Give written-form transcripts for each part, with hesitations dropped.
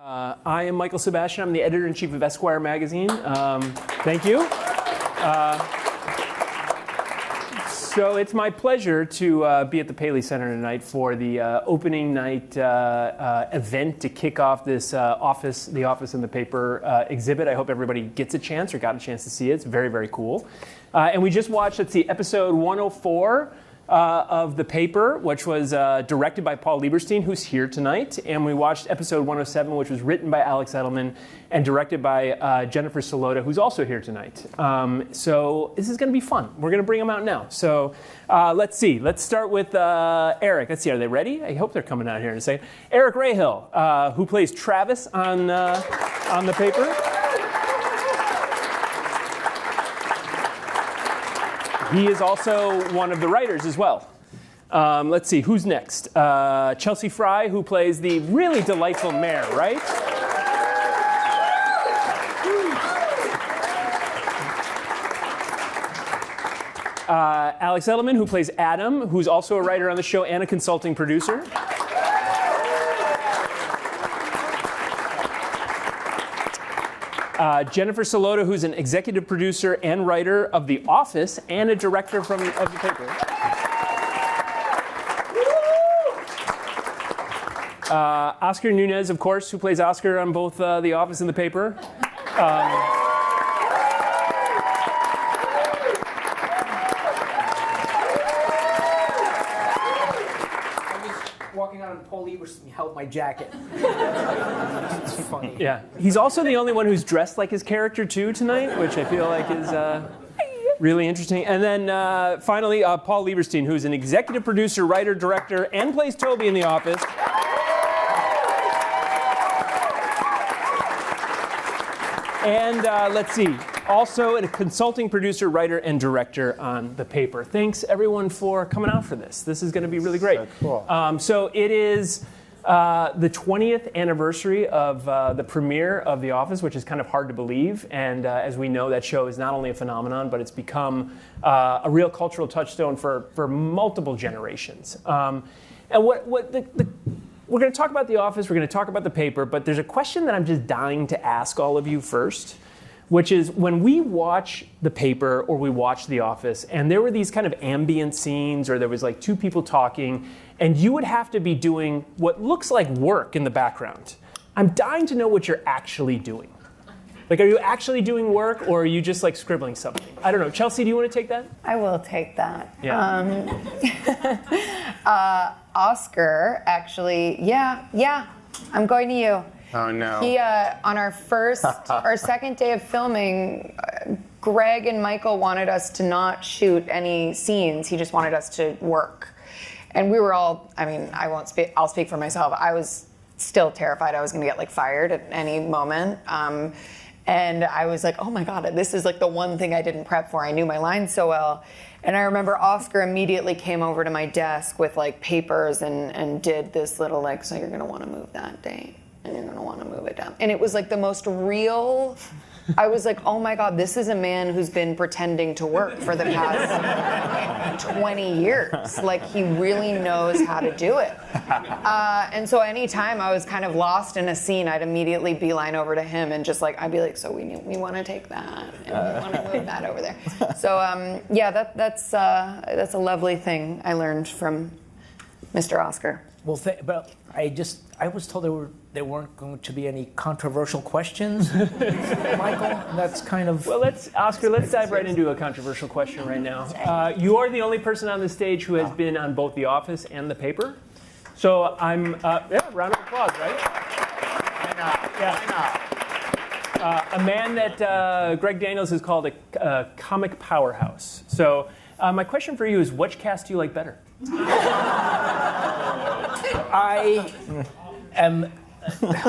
I am Michael Sebastian. I'm the editor-in-chief of Esquire magazine. Thank you. So it's my pleasure to be at the Paley Center tonight for the opening night event to kick off this the Office in the Paper exhibit. I hope everybody gets a chance or got a chance to see it. It's very, very cool. And we just watched, episode 104 of The Paper, which was directed by Paul Lieberstein, who's here tonight. And we watched episode 107, which was written by Alex Edelman and directed by Jennifer Celotta, who's also here tonight. So this is going to be fun. We're going to bring them out now. So let's see. Let's start with Eric. Let's see. Are they ready? I hope they're coming out here in a second. Eric Rahill, who plays Travis on The Paper. He is also one of the writers as well. Let's see, who's next? Chelsea Frei, who plays the really delightful Mare, right? Alex Edelman, who plays Adam, who's also a writer on the show and a consulting producer. Jennifer Celotta, who's an executive producer and writer of The Office and a director of The Paper. Oscar Nuñez, of course, who plays Oscar on both The Office and The Paper. Walking out and Paul Lieberstein held my jacket. It's funny. Yeah. He's also the only one who's dressed like his character, too, tonight, which I feel like is really interesting. And then finally, Paul Lieberstein, who's an executive producer, writer, director, and plays Toby in The Office. And let's see, also a consulting producer, writer, and director on The Paper. Thanks, everyone, for coming out for this. This is going to be really great. So cool. So it is the 20th anniversary of the premiere of The Office, which is kind of hard to believe. And as we know, that show is not only a phenomenon, but it's become a real cultural touchstone for multiple generations. And we're going to talk about The Office, we're going to talk about The Paper, but there's a question that I'm just dying to ask all of you first, which is when we watch The Paper or we watch The Office, and there were these kind of ambient scenes, or there was like two people talking, and you would have to be doing what looks like work in the background. I'm dying to know what you're actually doing. Like, are you actually doing work, or are you just like scribbling something? I don't know. Chelsea, do you want to take that? I will take that. Yeah. Oscar, actually, yeah, I'm going to you. Oh, no. He, on our second day of filming, Greg and Michael wanted us to not shoot any scenes. He just wanted us to work. And we were all, I'll speak for myself. I was still terrified I was going to get fired at any moment. And I was like, oh my God, this is the one thing I didn't prep for. I knew my lines so well. And I remember Oscar immediately came over to my desk with papers and did this little so you're going to want to move that date and you're going to want to move it down. And it was the most real. I was like, oh my God, this is a man who's been pretending to work for the past 20 years. He really knows how to do it. And so anytime I was kind of lost in a scene, I'd immediately beeline over to him and just I'd be like, so we want to take that and we want to move that over there. So that's a lovely thing I learned from Mr. Oscar. Well, but I was told there weren't going to be any controversial questions, Michael. That's kind of... Well, let's dive right into a controversial question right now. You are the only person on the stage who has been on both The Office and The Paper. So round of applause, right? A man that Greg Daniels has called a comic powerhouse. So my question for you is, which cast do you like better? I am... I'm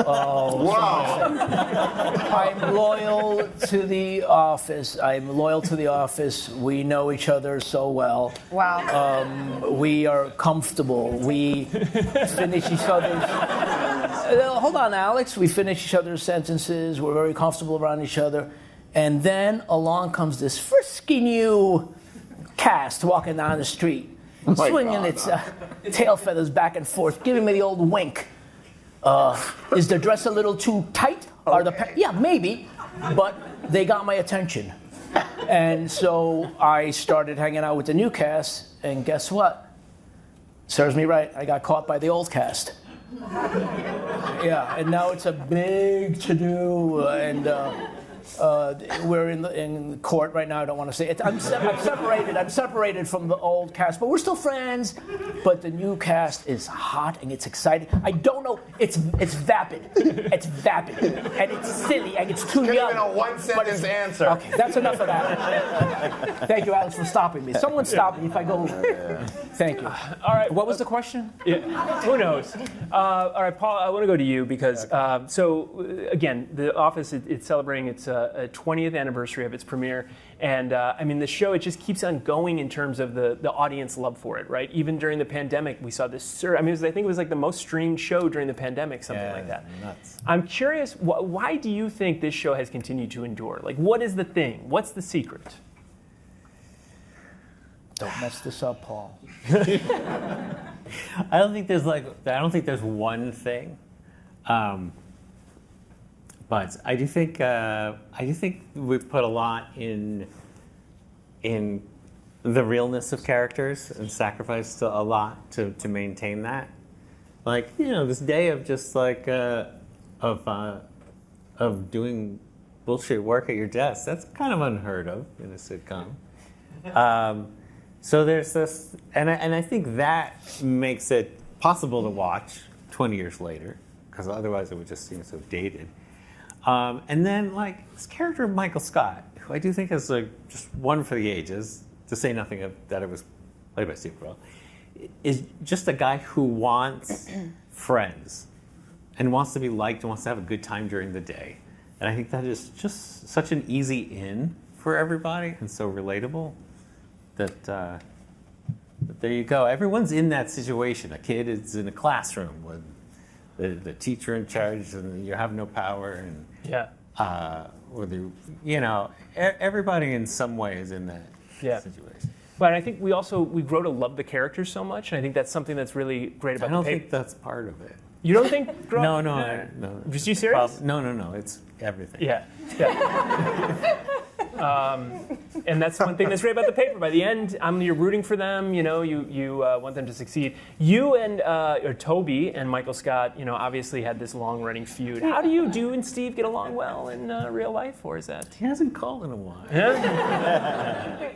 loyal to The Office. We know each other so well. Wow. We are comfortable. We finish each other's... hold on, Alex. We finish each other's sentences. We're very comfortable around each other. And then along comes this frisky new cast walking down the street, swinging its tail feathers back and forth, giving me the old wink. Is the dress a little too tight? Yeah, maybe, but they got my attention. And so I started hanging out with the new cast, and guess what? Serves me right, I got caught by the old cast. Yeah, and now it's a big to-do, and we're in court right now. I don't want to say it. I'm separated from the old cast, but we're still friends. But the new cast is hot and it's exciting. I don't know. It's vapid. It's vapid, and it's silly, and it's too young. Even a one-sentence answer. Okay, that's enough of that. Thank you, Alex, for stopping me. Someone stop me if I go. Thank you. All right, what was the question? Yeah, who knows? All right, Paul, I want to go to you because, so again, The Office, it's celebrating its 20th anniversary of its premiere. And I mean, the show, it just keeps on going in terms of the audience love for it, right? Even during the pandemic, we saw this surge. I mean, I think it was like the most streamed show during the pandemic, something like that. Nuts. I'm curious, why do you think this show has continued to endure? Like, what is the thing? What's the secret? Don't mess this up, Paul. I don't think there's one thing, but I do think we've put a lot in the realness of characters and sacrificed a lot to maintain that. Like, you know, this day of just like of doing bullshit work at your desk, that's kind of unheard of in a sitcom. So there's this, and I think that makes it possible to watch 20 years later, because otherwise it would just seem so dated. And then, like, this character of Michael Scott, who I do think is like just one for the ages, to say nothing of that it was played by Steve Carell, is just a guy who wants friends and wants to be liked and wants to have a good time during the day. And I think that is just such an easy in for everybody and so relatable. That there you go. Everyone's in that situation. A kid is in a classroom with the teacher in charge, and you have no power. And everybody in some way is in that situation. But I think we grow to love the characters so much, and I think that's something that's really great about. I don't think that's part of it. You don't think? No. Was you serious? No. It's everything. Yeah. And that's one thing that's great about the paper. By the end, you're rooting for them. You know, you want them to succeed. You and Toby and Michael Scott, you know, obviously had this long-running feud. How do you and Steve get along well in real life, or is that? He hasn't called in a while. Yeah?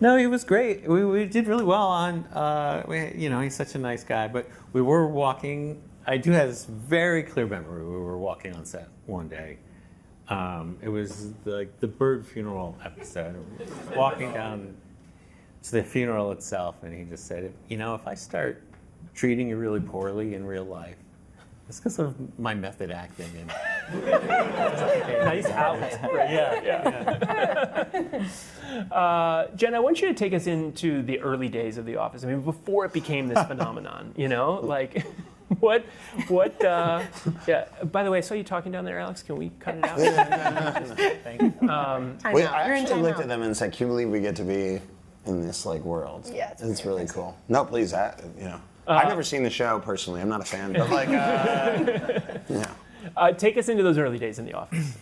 No, he was great. We did really well on. He's such a nice guy. But we were walking. I do have this very clear memory. We were walking on set one day. It was the bird funeral episode. Walking down to the funeral itself, and he just said, "You know, if I start treating you really poorly in real life, it's because of my method acting." And nice out. Yeah. Jen, I want you to take us into the early days of The Office. I mean, before it became this phenomenon. You know, like. What, yeah. By the way, I saw you talking down there, Alex. Can we cut it out? Thank you. I actually looked at them and said, can you believe we get to be in this, like, world? Yeah. It's really cool. No, please, I've never seen the show, personally. I'm not a fan, but, like, take us into those early days in The Office.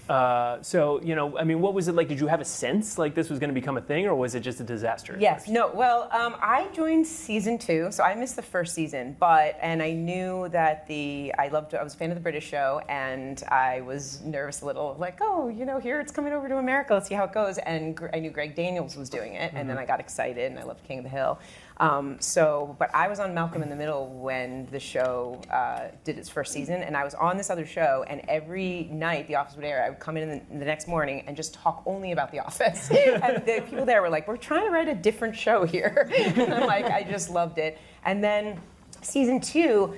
So, you know, I mean, what was it like? Did you have a sense like this was going to become a thing, or was it just a disaster? Yes. No. Well, I joined season 2, so I missed the first season. And I knew that I was a fan of the British show, and I was nervous a little, like, oh, you know, here it's coming over to America. Let's see how it goes. And I knew Greg Daniels was doing it, and then I got excited, and I loved King of the Hill. But I was on Malcolm in the Middle when the show did its first season, and I was on this other show, and every night The Office would air, I would come in the next morning and just talk only about The Office. And the people there were like, we're trying to write a different show here. And I'm like, I just loved it. And then season 2,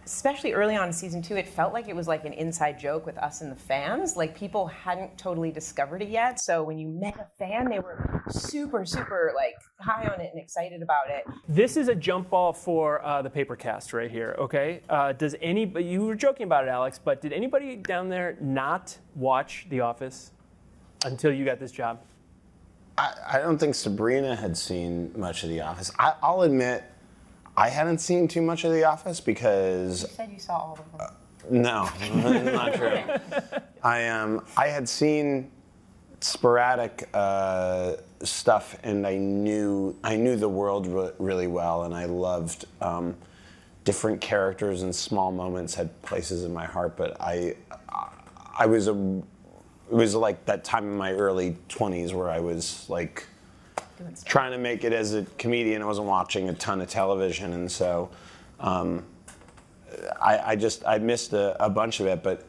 especially early on in season 2, it felt like it was like an inside joke with us and the fans. Like, people hadn't totally discovered it yet. So when you met a fan, they were super, super like high on it and excited about it. This is a jump ball for the paper cast right here, okay? You were joking about it, Alex, but did anybody down there not watch The Office until you got this job? I don't think Sabrina had seen much of The Office. I'll admit, I hadn't seen too much of The Office because... You said you saw all of them. No, not true. I had seen sporadic stuff, and I knew the world really well, and I loved different characters and small moments had places in my heart. But it was like that time in my early 20s where I was like trying to make it as a comedian. I wasn't watching a ton of television, and so I missed a bunch of it. But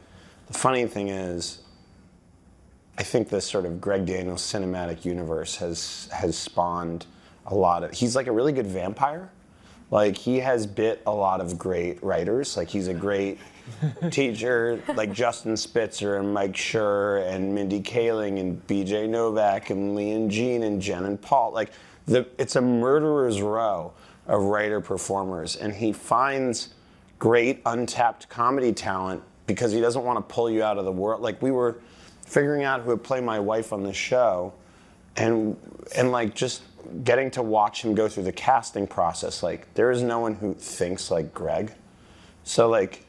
the funny thing is, I think this sort of Greg Daniels cinematic universe has spawned a lot of. He's like a really good vampire. Like, he has bit a lot of great writers. Like, he's a great teacher, like Justin Spitzer and Mike Schur and Mindy Kaling and B.J. Novak and Lee and Jean and Jen and Paul. Like, it's a murderer's row of writer-performers, and he finds great untapped comedy talent because he doesn't want to pull you out of the world. Like, we were figuring out who would play my wife on the show, and like just getting to watch him go through the casting process. Like, there is no one who thinks like Greg. So like,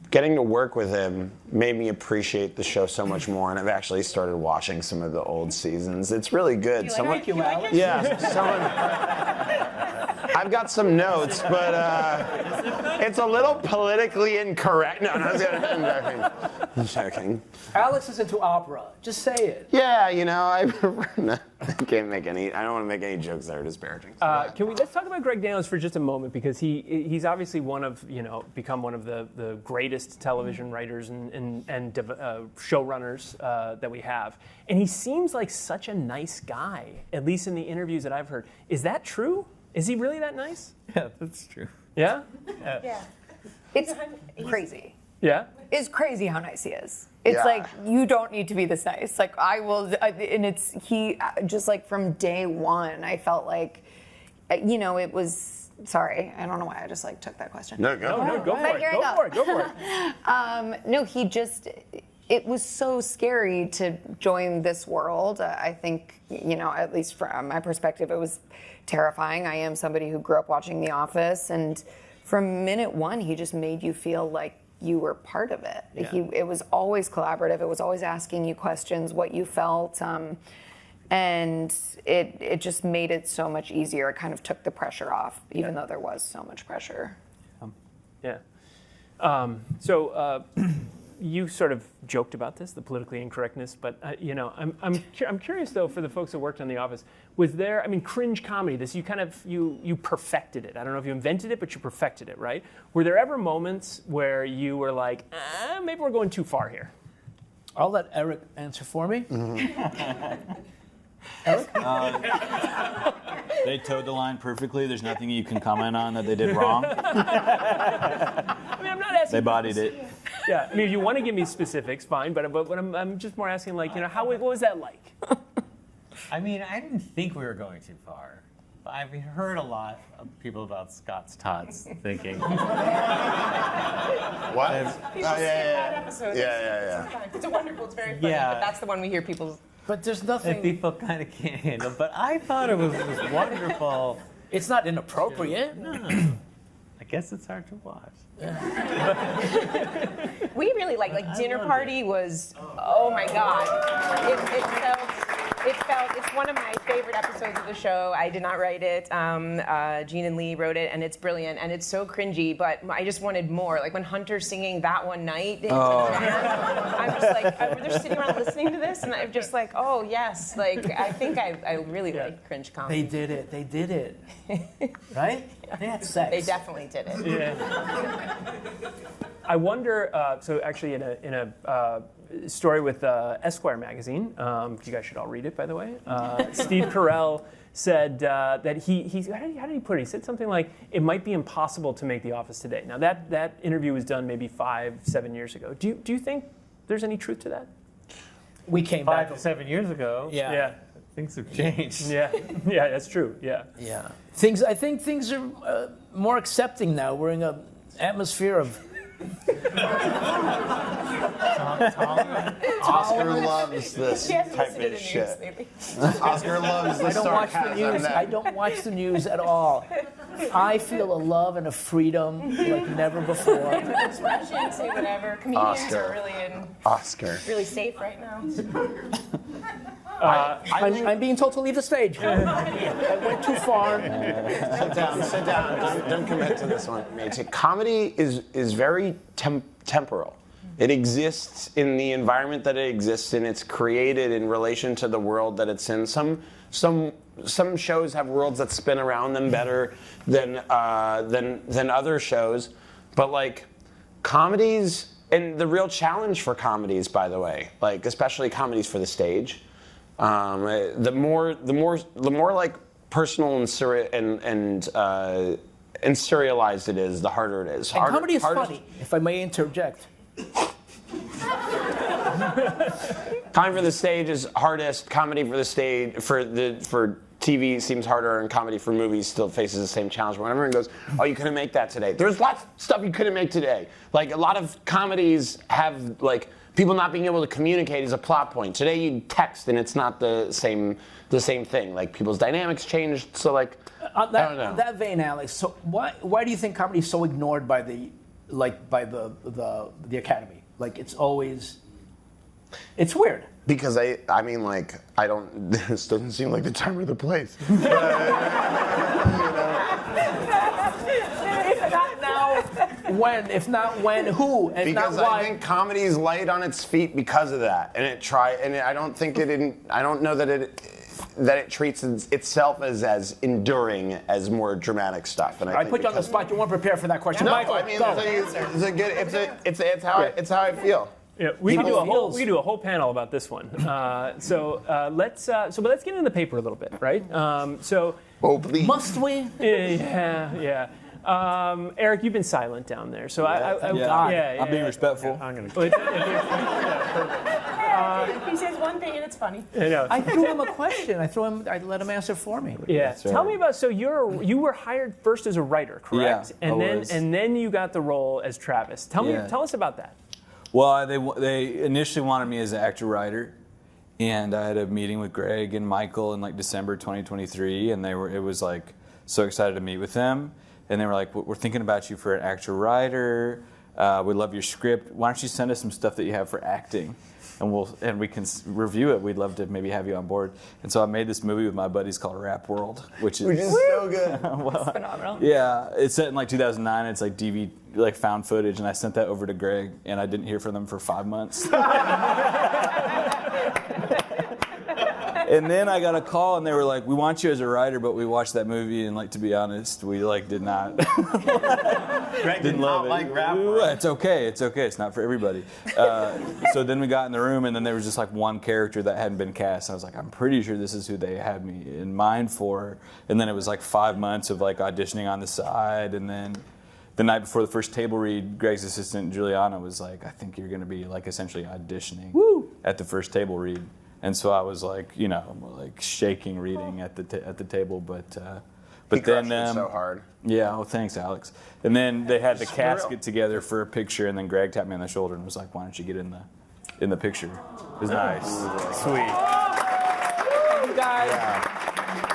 getting to work with him made me appreciate the show so much more, and I've actually started watching some of the old seasons. It's really good. Thank you, Alex. Yeah, I've got some notes, but it's a little politically incorrect. No, I'm joking. Alex is into opera. Just say it. Yeah, you know, I can't make any. I don't want to make any jokes that are disparaging. Let's talk about Greg Daniels for just a moment, because he's obviously become one of the greatest television writers and showrunners that we have, and he seems like such a nice guy, at least in the interviews that I've heard. Is that true? Is he really that nice? Yeah, that's true. Yeah? Yeah. It's crazy. Yeah? It's crazy how nice he is. It's Yeah. like, you don't need to be this nice. Like, he just like from day one, I felt like, it was, sorry, I don't know why I just like took that question. No, go. No, go for But it. here I Go for it. No, it was so scary to join this world. I think, at least from my perspective, it was terrifying. I am somebody who grew up watching The Office, and from minute one, he just made you feel like you were part of it. Yeah. It was always collaborative. It was always asking you questions, what you felt, and it just made it so much easier. It kind of took the pressure off, even though there was so much pressure. Yeah. You sort of joked about this, the politically incorrectness, but I'm curious though, for the folks that worked on The Office, was there? I mean, cringe comedy. This you perfected it. I don't know if you invented it, but you perfected it, right? Were there ever moments where you were like, maybe we're going too far here? I'll let Eric answer for me. Eric? They towed the line perfectly. There's nothing you can comment on that they did wrong. I mean, I'm not asking. They bodied it. Yeah, I mean, if you want to give me specifics, fine. But I'm just more asking, like, what was that like? I mean, I didn't think we were going too far. I've heard a lot of people about Scott's Tots thinking. What? Yeah. Yeah. It's a wonderful, it's very funny, Yeah. but that's the one we hear people. But there's That nothing. people kind of can't handle. But I thought it was wonderful. It's not inappropriate. I guess it's hard to watch. We really like Dinner Party was, oh my God. It felt, it's one of my favorite episodes of the show. I did not write it. Gene and Lee wrote it, and it's brilliant, and it's so cringy, but I just wanted more. Like when Hunter's singing That One Night, I'm just like, they're sitting around listening to this, and I'm just like, oh yes. Like, I think I really like cringe comedy. They did it. Right? They had sex. They definitely did it. Yeah. I wonder. So actually, in a story with Esquire magazine, you guys should all read it, by the way. Steve Carell said that he how did he put it? He said something like, "It might be impossible to make The Office today." Now that interview was done maybe 5-7 years ago. Do you think there's any truth to that? We came 5 back. to 7 years ago. Yeah. Things have changed. Yeah, that's true. Yeah. Yeah. I think things are more accepting now. We're in an atmosphere of. Oscar loves this type of shit. Oscar loves the I don't watch the sarcasm. news. I don't watch the news at all. I feel a love and a freedom like never before. Expression, say whatever. Comedians are Oscar. really safe right now. I'm being told to leave the stage. I went too far. Sit down. Don't commit to this one. Comedy is very temporal. It exists in the environment that it exists in. It's created in relation to the world that it's in. Some shows have worlds that spin around them better than other shows, but like comedies, and the real challenge for comedies, by the way, like especially comedies for the stage, the more like personal and serialized it is, the harder it is. And comedy is funny, if I may interject. Comedy for the stage is hardest. Comedy for the stage for TV seems harder, and comedy for movies still faces the same challenge. When everyone goes, "Oh, you couldn't make that today." There's lots of stuff you couldn't make today. Like a lot of comedies have like people not being able to communicate is a plot point. Today you text and it's not the same thing. Like people's dynamics changed. So like I don't know. That vein, Alex. So why do you think comedy is so ignored by the Academy? Like it's weird. Because I mean, like, I don't. This doesn't seem like the time or the place. If not now, when? If not when, who? And because not why? I think comedy is light on its feet because of that, and I don't think I don't know that it treats itself as enduring as more dramatic stuff. And I put you on the spot. You weren't prepared for that question. No, Michael, I mean, go. it's how I feel. Yeah, we can do a whole panel about this one. So let's get into the paper a little bit, right? Oh, please. Must we? Yeah. Eric, you've been silent down there, so I'm being respectful. I'm gonna. He says one thing and it's funny. I threw him a question. I let him answer for me. Yeah. That's right. Tell me about. So you were hired first as a writer, correct? Yeah, and then you got the role as Travis. Tell us about that. Well, they initially wanted me as an actor-writer, and I had a meeting with Greg and Michael in like December 2023, and it was like so excited to meet with them, and they were like, "We're thinking about you for an actor-writer. We love your script. Why don't you send us some stuff that you have for acting, and we can review it. We'd love to maybe have you on board." And so I made this movie with my buddies called Rap World, which is so good. It's phenomenal. Yeah, it's set in like 2009. It's like DVD, like found footage, and I sent that over to Greg, and I didn't hear from them for 5 months. And then I got a call, and they were like, "We want you as a writer, but we watched that movie, and like to be honest, we like did not." Greg didn't love it. Like rap. It's okay. It's not for everybody. So then we got in the room, and then there was just like one character that hadn't been cast. I was like, I'm pretty sure this is who they had me in mind for. And then it was like 5 months of like auditioning on the side, and then the night before the first table read, Greg's assistant Juliana was like, "I think you're going to be like essentially auditioning at the first table read." And so I was like, like shaking reading at the table, but He then crushed it so hard. Yeah, oh thanks, Alex. And then they had the cast get together for a picture, and then Greg tapped me on the shoulder and was like, "Why don't you get in the picture?" It was nice. Sweet. You guys.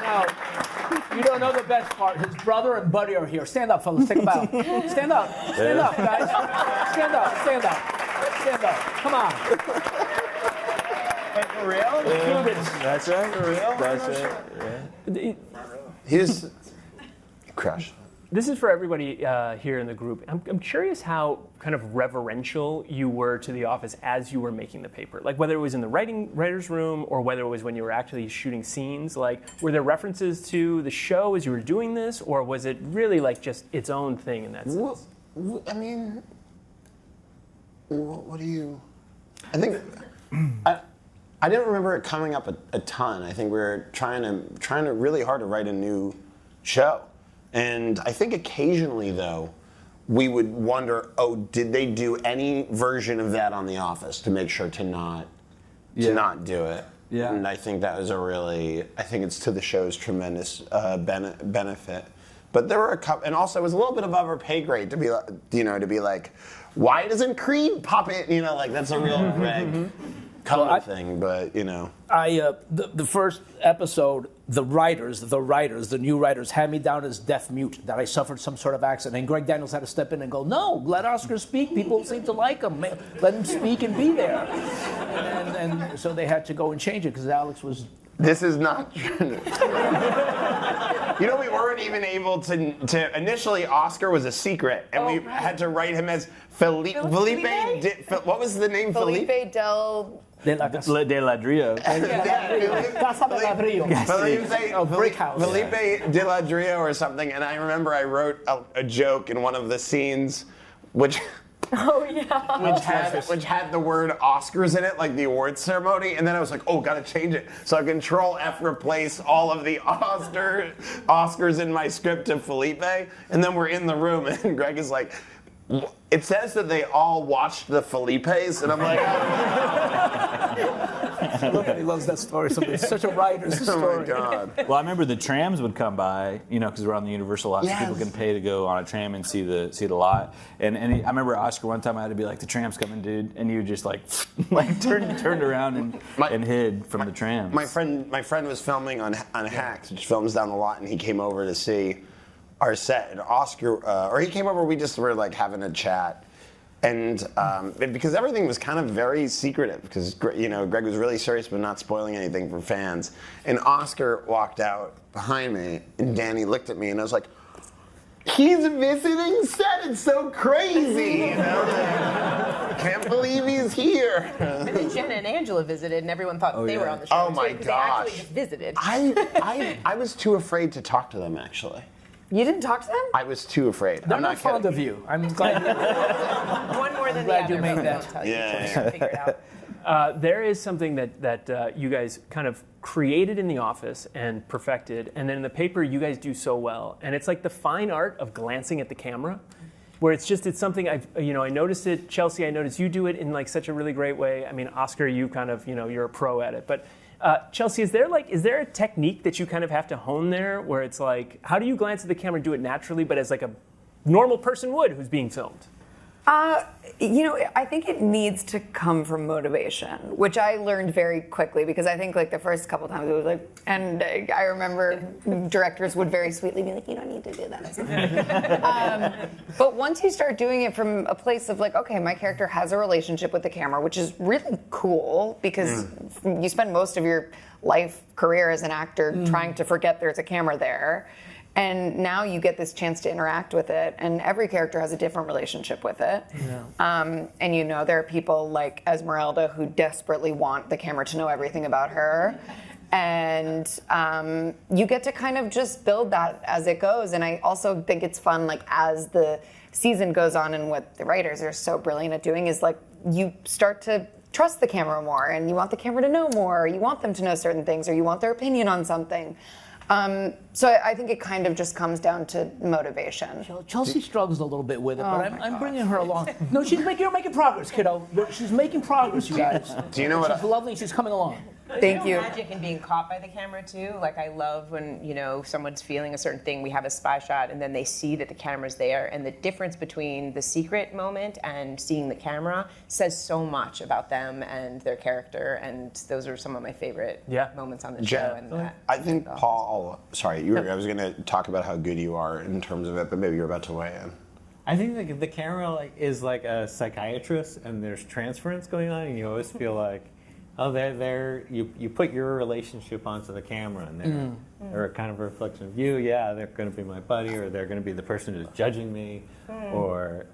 Now, you don't know the best part. His brother and buddy are here. Stand up, fellas. Take a bow. Stand up. Stand up, guys. Stand up. Stand up. Stand up. Come on. For real? That's right. For real? That's right. Yeah. He's crushed. This is for everybody here in the group. I'm curious how kind of reverential you were to The Office as you were making the paper. Like whether it was in the writer's room or whether it was when you were actually shooting scenes. Like were there references to the show as you were doing this, or was it really like just its own thing in that sense? Well, I mean, what do you? I think I didn't remember it coming up a ton. I think we were trying to really hard to write a new show. And I think occasionally, though, we would wonder, did they do any version of that on The Office to make sure to not do it? Yeah. And I think that was I think it's to the show's tremendous benefit. But there were a couple, and also it was a little bit above our pay grade to be like, why doesn't Creed pop in? Like that's a real Greg. Thing, but the first episode, the new writers, had me down as deaf mute, that I suffered some sort of accident. And Greg Daniels had to step in and go, no, let Oscar speak. People seem to like him. Let him speak and be there. And so they had to go and change it because Alex was... This is not true. You know, we weren't even able to initially, Oscar was a secret, and we had to write him as Felipe. What was the name? Felipe Del... De la Ladrillo. Casa de Ladrillo. Felipe de Ladrillo or something, and I remember I wrote a joke in one of the scenes, which had the word Oscars in it, like the awards ceremony, and then I was like, oh, gotta change it. So I Control F replace all of the Oscars in my script to Felipe, and then we're in the room, and Greg is like, it says that they all watched the Felipes, and I'm like, Nobody loves that story. It's such a writer's story. Oh my God. Well, I remember the trams would come by, because we're on the Universal lot, so people can pay to go on a tram and see the lot. And I remember Oscar one time I had to be like, the tram's coming, dude, and you just like turned around and hid from the trams. My friend was filming on Hacks, which films down the lot, and he came over to see our set, and Oscar, or he came over, we just were like having a chat. And because everything was kind of very secretive, because Greg was really serious but not spoiling anything for fans. And Oscar walked out behind me, and Danny looked at me, and I was like, he's visiting set, it's so crazy, can't believe he's here. And then Jenna and Angela visited, and everyone thought they were on the show. Oh my gosh! They actually just visited. I was too afraid to talk to them, actually. You didn't talk to them? I was too afraid. They're I'm not fond of you. I'm glad. One more than glad the you other. made that. I'll tell you. Yeah. Figure it out. There is something that you guys kind of created in the office and perfected, and then in the paper you guys do so well. And it's like the fine art of glancing at the camera, where it's something I noticed it. Chelsea, I noticed you do it in like such a really great way. I mean, Oscar, you kind of you're a pro at it, but. Chelsea, is there a technique that you kind of have to hone there, where it's like, how do you glance at the camera and do it naturally, but as like a normal person would who's being filmed? I think it needs to come from motivation, which I learned very quickly, because I think like the first couple times it was like, and I remember directors would very sweetly be like, you don't need to do that. But once you start doing it from a place of like, okay, my character has a relationship with the camera, which is really cool, because you spend most of your career as an actor trying to forget there's a camera there. And now you get this chance to interact with it, and every character has a different relationship with it. Yeah. And there are people like Esmeralda who desperately want the camera to know everything about her. And you get to kind of just build that as it goes. And I also think it's fun, like as the season goes on, and what the writers are so brilliant at doing is like you start to trust the camera more, and you want the camera to know more, or you want them to know certain things, or you want their opinion on something. So I think it kind of just comes down to motivation. Chelsea struggles a little bit with it, but I'm bringing her along. No, you're making progress, kiddo. She's making progress, you guys. Do you know what? She's lovely. She's coming along. Thank you. Magic in being caught by the camera too. Like I love when someone's feeling a certain thing. We have a spy shot, and then they see that the camera's there, and the difference between the secret moment and seeing the camera says so much about them and their character. And those are some of my favorite moments on the show. And I think Paul. Sorry, I was going to talk about how good you are in terms of it, but maybe you're about to weigh in. I think the camera is like a psychiatrist, and there's transference going on, and you always feel like, you put your relationship onto the camera, and they're kind of a reflection of you. Yeah, they're going to be my buddy, or they're going to be the person who's judging me, or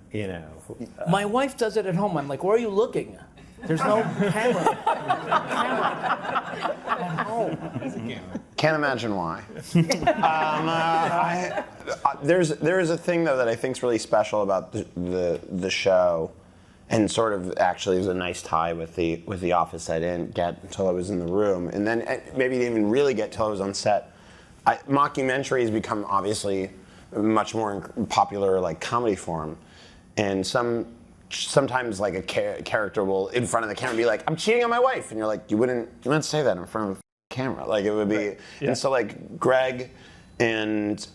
My wife does it at home. I'm like, where are you looking? There's no camera. At home. Can't imagine why. There's a thing though that I think is really special about the show. And sort of actually was a nice tie with the Office I didn't get until I was in the room, and then maybe didn't even really get till I was on set. Mockumentary has become obviously a much more popular like comedy form, and sometimes like a character will in front of the camera be like, "I'm cheating on my wife," and you're like, you wouldn't say that in front of a camera. Like it would be, right. Yeah. And so like Greg and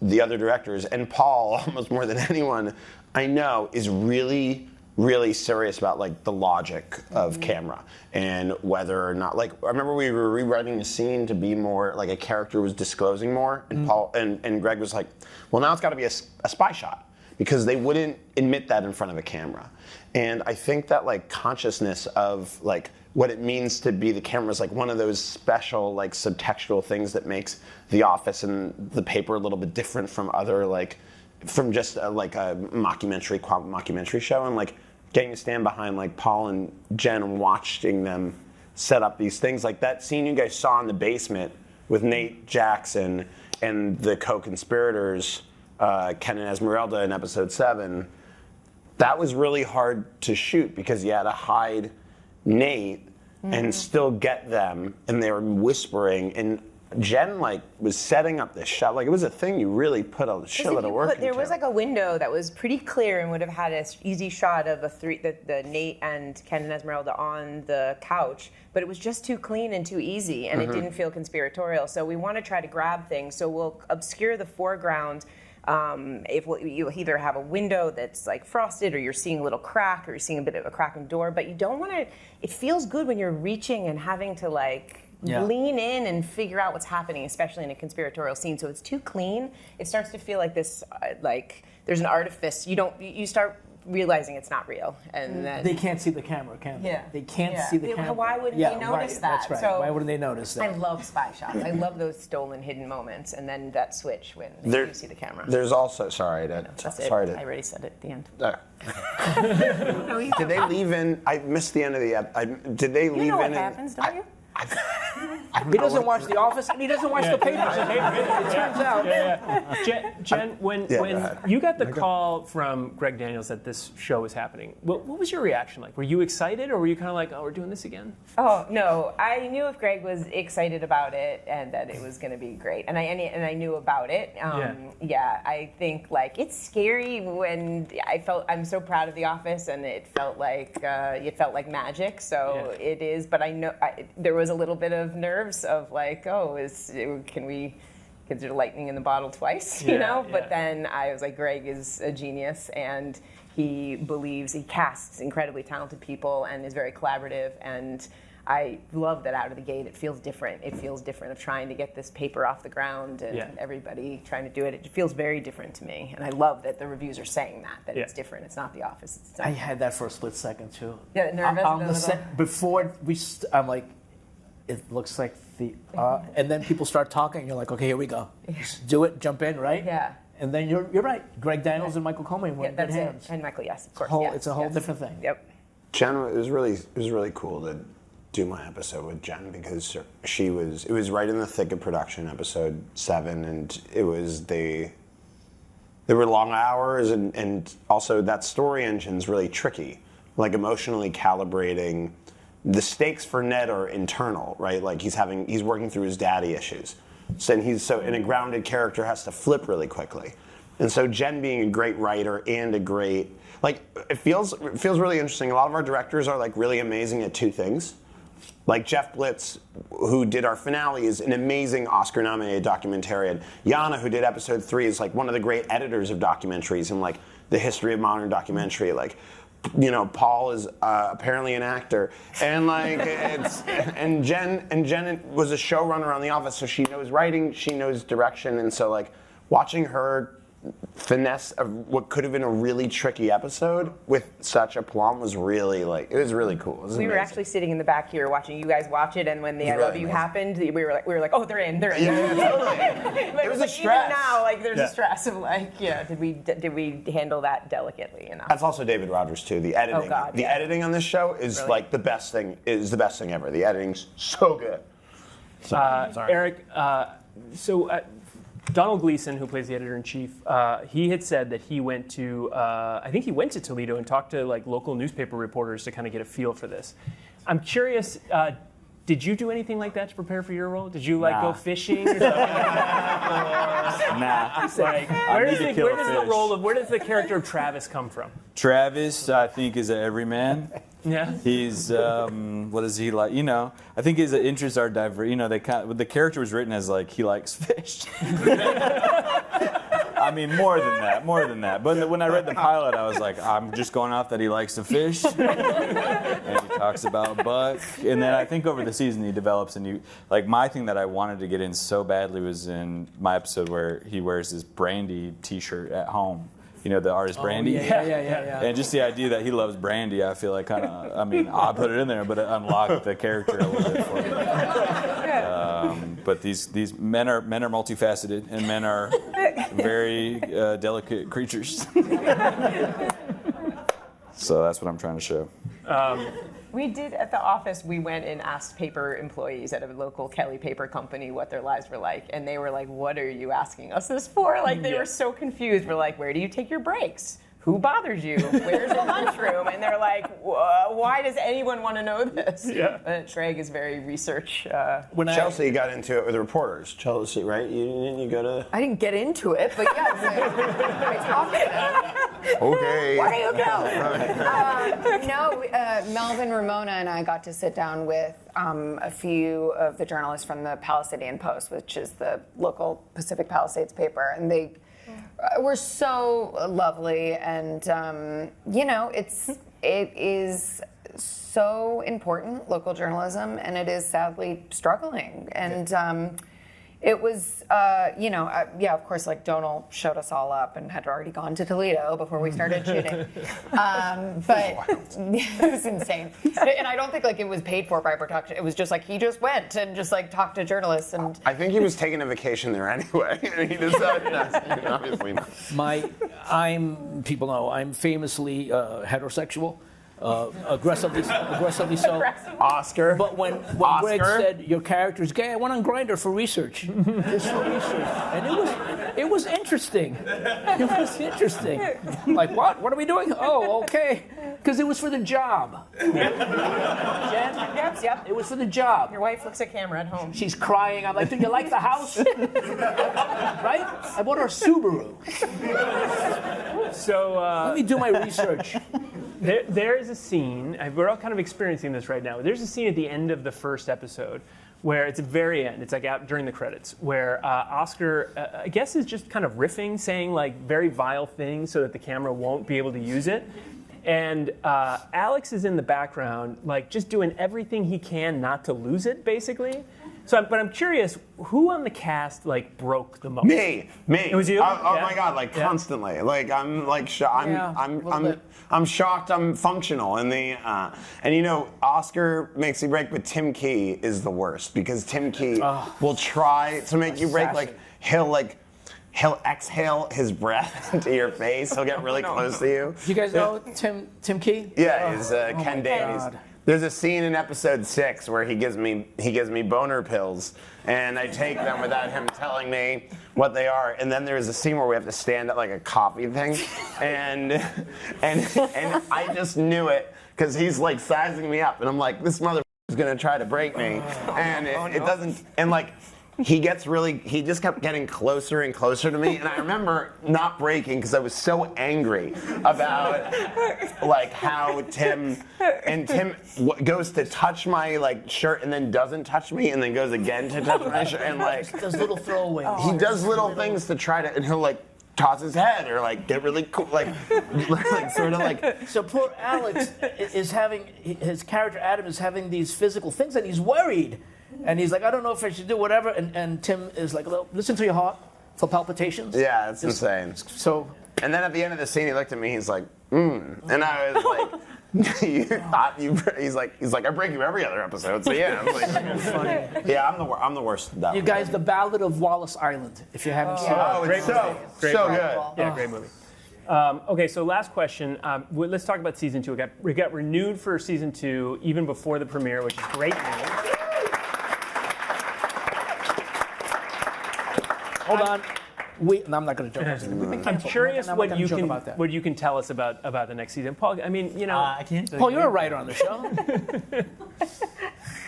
the other directors and Paul almost more than anyone I know is really really serious about like the logic of camera and whether or not, like, I remember we were rewriting a scene to be more like a character was disclosing more, and Paul and Greg was like, well, now it's got to be a spy shot, because they wouldn't admit that in front of a camera. And I think that like consciousness of like what it means to be the camera is like one of those special like subtextual things that makes The Office and the paper a little bit different from other like, from just like a mockumentary show, and like getting to stand behind like Paul and Jen and watching them set up these things. Like that scene you guys saw in the basement with Nate Jackson and the co-conspirators, Ken and Esmeralda in episode 7, that was really hard to shoot because you had to hide Nate and still get them, and they were whispering, and Jen like was setting up this shot. Like it was a thing you really put a shitload of work into. There was like a window that was pretty clear and would have had an easy shot of the Nate and Ken and Esmeralda on the couch, but it was just too clean and too easy, and it didn't feel conspiratorial. So we want to try to grab things. So we'll obscure the foreground. If you either have a window that's like frosted, or you're seeing a little crack, or you're seeing a bit of a crack in the door, but you don't want to. It feels good when you're reaching and having to like. Yeah. Lean in and figure out what's happening, especially in a conspiratorial scene. So it's too clean. It starts to feel like this, like there's an artifice. You start realizing it's not real, and then they can't see the camera, can they? Yeah. They can't see the camera. Why wouldn't they notice that? That's right. So why wouldn't they notice that? I love spy shots. I love those stolen, hidden moments, and then that switch when they do see the camera. There's also I already said it at the end. Did they leave in? I missed the end of the. Did they leave in? You know what happens, don't you? He doesn't watch The Office, and he doesn't watch the papers. It turns out. Jen, when you got the call from Greg Daniels that this show was happening, what was your reaction like? Were you excited, or were you kind of like, oh, we're doing this again? Oh no, I knew if Greg was excited about it and that it was going to be great, and I knew about it. I think like it's scary when I'm so proud of The Office, and it felt like magic. So it is, but I know there was a little bit of nerves of like, can we consider lightning in the bottle twice, you know? But then I was like, Greg is a genius, and he casts incredibly talented people and is very collaborative, and I love that out of the gate it feels different. It feels different of trying to get this paper off the ground and everybody trying to do it. It feels very different to me, and I love that the reviews are saying that it's different. It's not The Office. I had that for a split second too. Yeah, nervous. On the set, before I'm like, it looks like the, and then people start talking, and you're like, okay, here we go. Just do it, jump in, right? Yeah. And then you're right. Greg Daniels and Michael Coleman were in good hands. And Michael, yes, of course. It's a whole different thing. Yep. Jen, it was really cool to do my episode with Jen, because it was right in the thick of production, episode 7, and it was there were long hours, and also that story engine's really tricky, like emotionally calibrating. The stakes for Ned are internal, right? Like he's working through his daddy issues. And a grounded character has to flip really quickly. And so Jen being a great writer and a great, like, it feels really interesting. A lot of our directors are like really amazing at 2 things. Like Jeff Blitz, who did our finale, is an amazing Oscar-nominated documentarian. Yana, who did episode 3, is like one of the great editors of documentaries in like the history of modern documentary. Like, you know, Paul is apparently an actor, and like and Jen was a showrunner on The Office, so she knows writing, she knows direction, and so like watching her finesse of what could have been a really tricky episode with such aplomb was really it was really cool. It was we amazing. were actually sitting in the back here watching you guys watch it, and when the I Love You happened, we were like, oh, they're in. Yeah, totally. Like, it was like, a stress. Even now, like there's a stress of like, did we handle that delicately enough? That's also David Rogers too. The editing, the editing on this show is like the best thing. Is the best thing ever. The editing's so good. Sorry. Eric, Donald Gleason, who plays the editor-in-chief, he had said that he went to, I think he went to Toledo and talked to like local newspaper reporters to kind of get a feel for this. I'm curious, did you do anything like that to prepare for your role? Did you go fishing or something like that? Nah. Like, where does the character of Travis come from? Travis, I think, is an everyman. Yeah. He's what is he like? You know, I think his interests are diverse. You know, the character was written as like he likes fish. I mean, more than that. But when I read the pilot, I was like, I'm just going off that he likes to fish, and he talks about Buck. And then I think over the season he develops a new, like my thing that I wanted to get in so badly was in my episode where he wears his Brandy T-shirt at home. You know, the artist Brandy? Yeah. And just the idea that he loves Brandy, I feel like kind of, I mean, I put it in there, but it unlocked the character a little bit for me. But these men are multifaceted, and men are very delicate creatures. So that's what I'm trying to show. We did at the office. We went and asked paper employees at a local Kelly paper company what their lives were like, and they were like, "What are you asking us this for?" Like they were so confused. We're like, "Where do you take your breaks? Who bothers you? Where's the lunchroom?" And they're like, "Why does anyone want to know this?" Yeah. But Greg is very research. Chelsea got into it with reporters. Chelsea, right? You go to. I didn't get into it, but yes, I talked to them. Okay. Where do you go? Melvin, Ramona, and I got to sit down with a few of the journalists from the Palestinian Post, which is the local Pacific Palisades paper, and they were so lovely. And it is so important, local journalism, and it is sadly struggling. And it was, of course, like Donal showed us all up and had already gone to Toledo before we started shooting. But it was insane. And I don't think like it was paid for by production. It was just like he just went and just like talked to journalists. And I think he was taking a vacation there anyway. And he decided not, obviously not. People know I'm famously heterosexual. Aggressively so. Oscar. But when Greg said your character's gay, I went on Grindr for research. Just for research. And it was interesting. It was interesting. Like, what? What are we doing? Oh, okay. Because it was for the job. Jen? Yep. It was for the job. Your wife looks at camera at home. She's crying. I'm like, do you like the house? Right? I bought her a Subaru. So Let me do my research. there is a scene, we're all kind of experiencing this right now. There's a scene at the end of the first episode where it's at the very end, it's like out during the credits, where Oscar, I guess, is just kind of riffing, saying like very vile things so that the camera won't be able to use it. And Alex is in the background, like just doing everything he can not to lose it, basically. But I'm curious, who on the cast like broke the most? Me. It was you? Oh Yeah. my God! Like constantly. Like I'm like I'm shocked. I'm functional. And Oscar makes you break, but Tim Key is the worst because Tim Key will try to make you break. Like he'll exhale his breath into your face. He'll get really close to you. You guys know Tim Key? Yeah, he's Ken Davies. God. There's a scene in episode 6 where he gives me boner pills, and I take them without him telling me what they are. And then there's a scene where we have to stand at like a coffee thing, and I just knew it because he's like sizing me up, and I'm like, this mother is gonna try to break me, and it doesn't, and like. He just kept getting closer and closer to me, and I remember not breaking because I was so angry about like how Tim goes to touch my like shirt and then doesn't touch me, and then goes again to touch my shirt, and like Those little throwaways. he does little things to try to, and he'll like toss his head or like get really cool, like sort of like. So poor Alex is having, his character Adam is having these physical things, and he's worried. And he's like, I don't know if I should do whatever. And Tim is like, well, listen to your heart for palpitalike Yeah, it's insane. So. And then at the end of the scene, he looked at me. He's like, and I was like, you thought you? He's like, I break you every other episode. So yeah, I'm like, Funny. yeah, I'm the worst. That You way. guys, The Ballad of Wallace Island, if you haven't seen it. Oh, it's so Great so movie. good. Yeah, great movie. Okay, so last question. Let's talk about season 2. We got renewed for season 2 even before the premiere, which is great news. Hold on. No, I'm not going to joke. I'm curious I'm not what gonna you joke can about that. tell us about the next season, Paul. I mean, I can't. Paul, you're a writer on the show.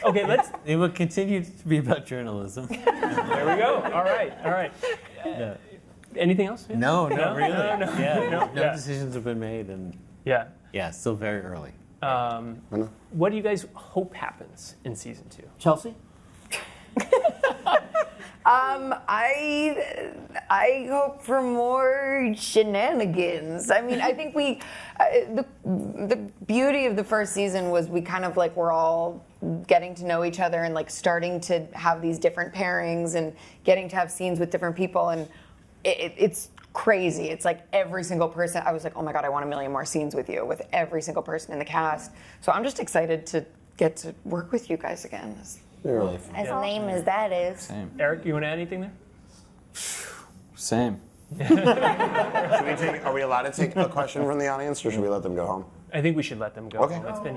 Okay, let's. It will continue to be about journalism. There we go. All right. Yeah. Anything else? No, not really. No. No Yeah. decisions have been made, and Yeah. still very early. What do you guys hope happens in season 2? Chelsea? I hope for more shenanigans. I mean, I think the beauty of the first season was we kind of like were all getting to know each other and like starting to have these different pairings and getting to have scenes with different people, and it's crazy. It's like every single person. I was like, oh my God, I want a million more scenes with you, with every single person in the cast. So I'm just excited to get to work with you guys again. Really fun. As lame as that is. Same. Eric, you want to add anything there? Same. Are we allowed to take a question from the audience, or should we let them go home? I think we should let them go. Okay. It's been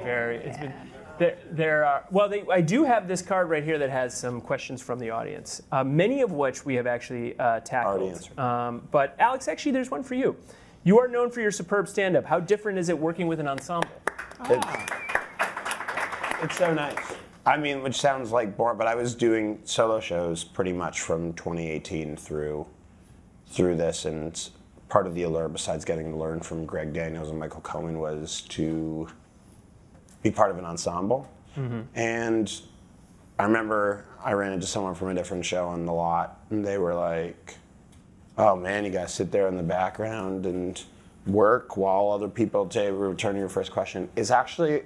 there are, well, I do have this card right here that has some questions from the audience, many of which we have actually tackled. Already answered. But Alex, actually, there's one for you. You are known for your superb stand-up. How different is it working with an ensemble? It's so nice. I mean, which sounds like boring, but I was doing solo shows pretty much from 2018 through this, and part of the allure, besides getting to learn from Greg Daniels and Michael Cohen, was to be part of an ensemble. Mm-hmm. And I remember I ran into someone from a different show on the lot, and they were like, oh man, you guys sit there in the background and work while other people return your first question. Is actually,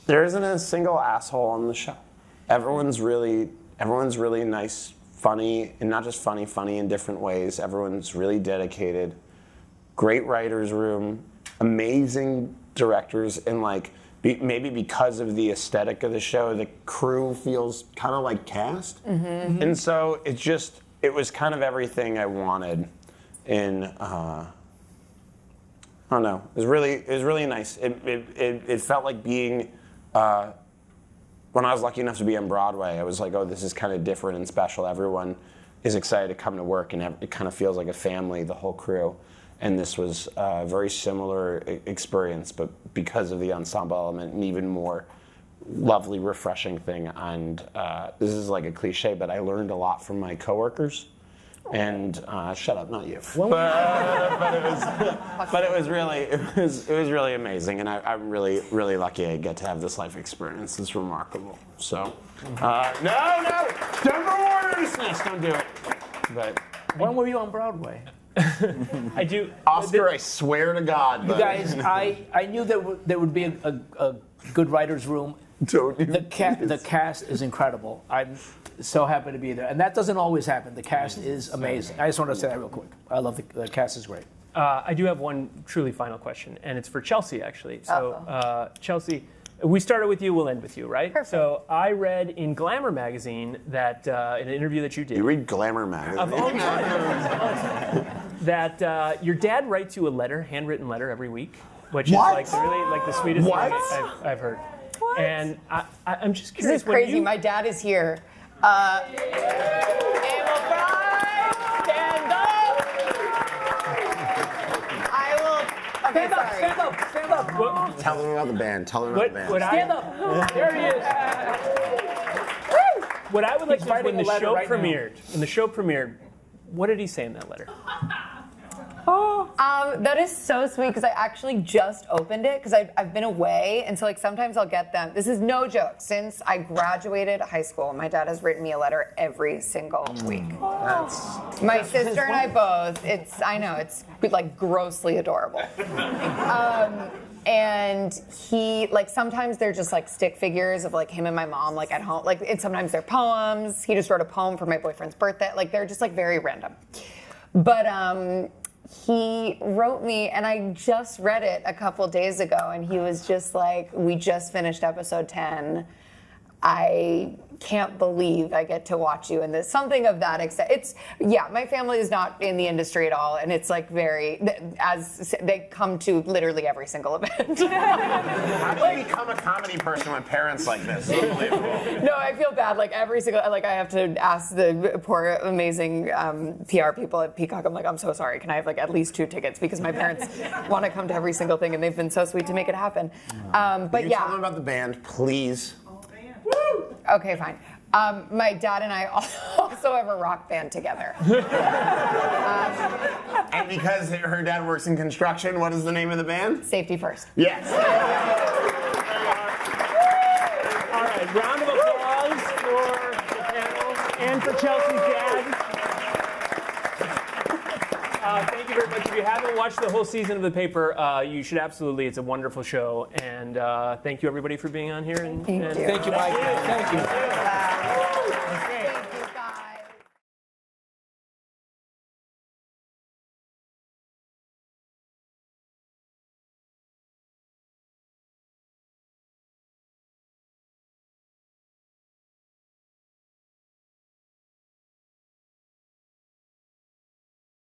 there isn't a single asshole on the show. Everyone's really nice, funny, and not just funny in different ways. Everyone's really dedicated. Great writer's room, amazing directors, and like maybe because of the aesthetic of the show, the crew feels kind of like cast. Mm-hmm. And so it was kind of everything I wanted in, I don't know, it was really nice. It felt like being, when I was lucky enough to be on Broadway, I was like, oh, this is kind of different and special. Everyone is excited to come to work, and it kind of feels like a family, the whole crew. And this was a very similar experience, but because of the ensemble element, an even more lovely, refreshing thing. And this is like a cliche, but I learned a lot from my coworkers. And shut up, not you. But it was really amazing, and I'm really lucky I get to have this life experience. It's remarkable. So, no, don't go Warner's Nest, don't do it. But When were you on Broadway? I do. Oscar, I swear to God. You guys, I knew there would be a good writer's room. The cast is incredible. I'm so happy to be there, and that doesn't always happen. The cast is amazing. I just want to say that real quick. I love the cast is great. I do have one truly final question, and it's for Chelsea, actually. So, Chelsea, we started with you, we'll end with you, right? Perfect. So I read in Glamour magazine that in an interview that you did. You read Glamour magazine? Of all time. That your dad writes you a letter, handwritten letter every week, which is like the sweetest thing I've heard. What? And I'm just curious. This is crazy. My dad is here. Emil Frei, stand up. I will. Okay, sorry. Stand up. Tell them about the band. Stand up. There he is. What I would like to know, when writing a the letter show right now. premiered, what did he say in that letter? That is so sweet, because I actually just opened it because I've been away, and so like sometimes I'll get them. This is no joke. Since I graduated high school, my dad has written me a letter every single week. My sister and I both. I know it's like grossly adorable. And he, like, sometimes they're just like stick figures of like him and my mom, like at home. Like, and sometimes they're poems. He just wrote a poem for my boyfriend's birthday. Like, they're just like very random. But he wrote me, and I just read it a couple days ago, and he was just like, we just finished episode 10. I can't believe I get to watch you in this. Something of that extent. My family is not in the industry at all, and it's like as they come to literally every single event. How do you become a comedy person with parents like this? Unbelievable. No, I feel bad. Like every single, like I have to ask the poor amazing PR people at Peacock. I'm like, I'm so sorry. Can I have like at least 2 tickets, because my parents want to come to every single thing, and they've been so sweet to make it happen. But Can you tell them about the band, please? Okay, fine. My dad and I also have a rock band together. And because her dad works in construction, what is the name of the band? Safety first. Yes. All right, round of applause for the panel. And for Chelsea's dad. Thank you very much. If you haven't watched the whole season of The Paper, you should absolutely. It's a wonderful show. And thank you, everybody, for being on here. Thank you. Thank you, Mike. Thank you.